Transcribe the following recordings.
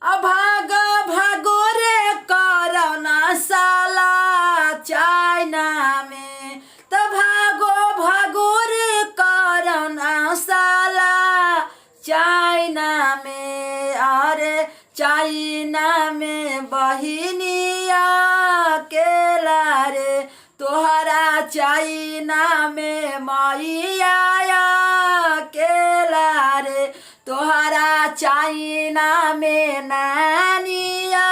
भागो भागो रे कोरोना साला चाइना में, तो भागो भागो रे कोरोना साला चाइना में। अरे चाइना में बहिनिया केला रे, तोहरा चाइना में मैया केला रे, तोहरा चाइना में नानिया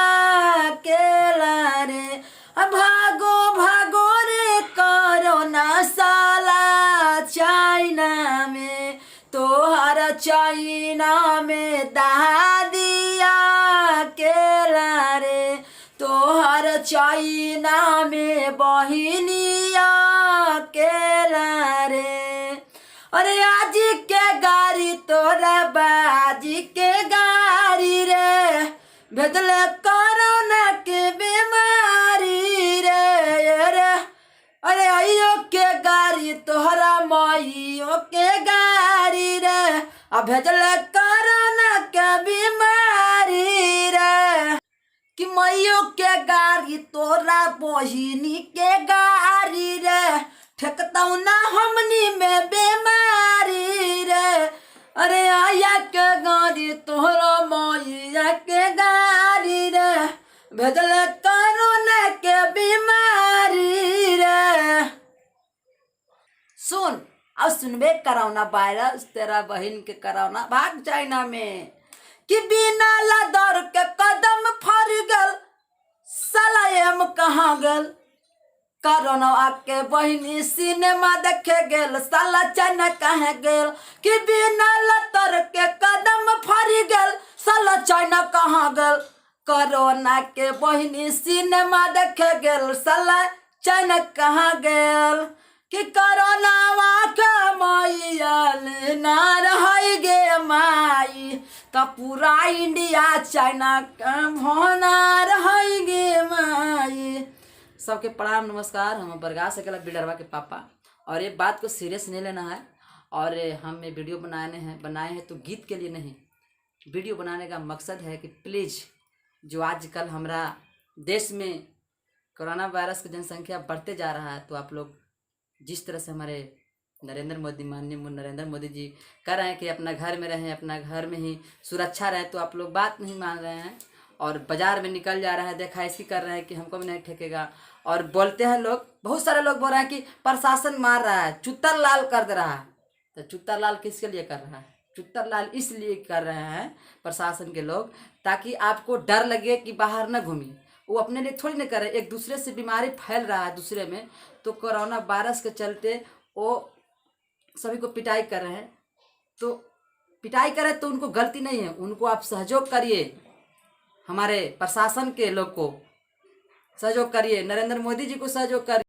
केला रे। भागो भागो रे कोरोना साला चाइना में, तोहरा चाइना में दादिया केला रे, तोहर चाइना में बहिनिया केला रे। अरे आज के गाड़ी तोरा बाजी के गाड़ी रे, भेजले कोरोना के बीमारी रे। अरे आइयो के गाड़ी तोहरा माइयो के गाड़ी रे, अब भेजले कोरोना के बीमारी रे। कि मैयो के गाड़ी तोरा बहिनी के गाड़ी रे, ठेकतौ ना हमनी में बीमारी रे। अरे आया के गाड़ी तोहरा मैया के गाड़ी रे, भेजले कोरोना के बीमारी रे। सुन अब सुनबे कोरोना वायरस तेरा बहन के कोरोना भाग चाइना में। कि बिना लदर के कदम फर गल, साला एम कहाँ गल। कोरोना आके बहिनी सिनेमा देखे गेल, साला चाइना कहाँ गेल। कि बिना लदर के कदम फर गल, साला चाइना कहाँ गल। कोरोना के बहिनी सिनेमा देखे गेल, साला चाइना कहाँ गेल। कि कोरोना के मैया ना रह गे माई, तो पूरा इंडिया चाइना का भोना रह गे माई। सबके प्रणाम नमस्कार। हम बरगा सकेला बिडरवा के पापा, और ये बात को सीरियस नहीं लेना है। और हम ये वीडियो बनाए हैं तो गीत के लिए नहीं, वीडियो बनाने का मकसद है कि प्लीज़ जो आजकल हमारा देश में कोरोना वायरस की जनसंख्या बढ़ते जा रहा है, तो आप लोग जिस तरह से हमारे माननीय नरेंद्र मोदी जी कर रहे हैं कि अपना घर में रहें, अपना घर में ही सुरक्षा रहे, तो आप लोग बात नहीं मान रहे हैं और बाजार में निकल जा रहा है, देखा ऐसी कर रहे हैं कि हमको भी नहीं ठेकेगा। और बोलते हैं लोग, बहुत सारे लोग बोल रहे हैं कि प्रशासन मार रहा है, चुत्तर लाल कर दे रहा है। तो चुत्तर लाल किसके लिए कर रहा है? चुत्तर लाल इसलिए कर रहे हैं प्रशासन के लोग, ताकि आपको डर लगे कि बाहर न घूमिए। वो अपने लिए थोड़ी ना कर रहे, एक दूसरे से बीमारी फैल रहा है दूसरे में। तो कोरोना वायरस के चलते वो सभी को पिटाई कर रहे हैं। तो पिटाई करें तो उनको गलती नहीं है, उनको आप सहयोग करिए, हमारे प्रशासन के लोग को सहयोग करिए, नरेंद्र मोदी जी को सहयोग करिए।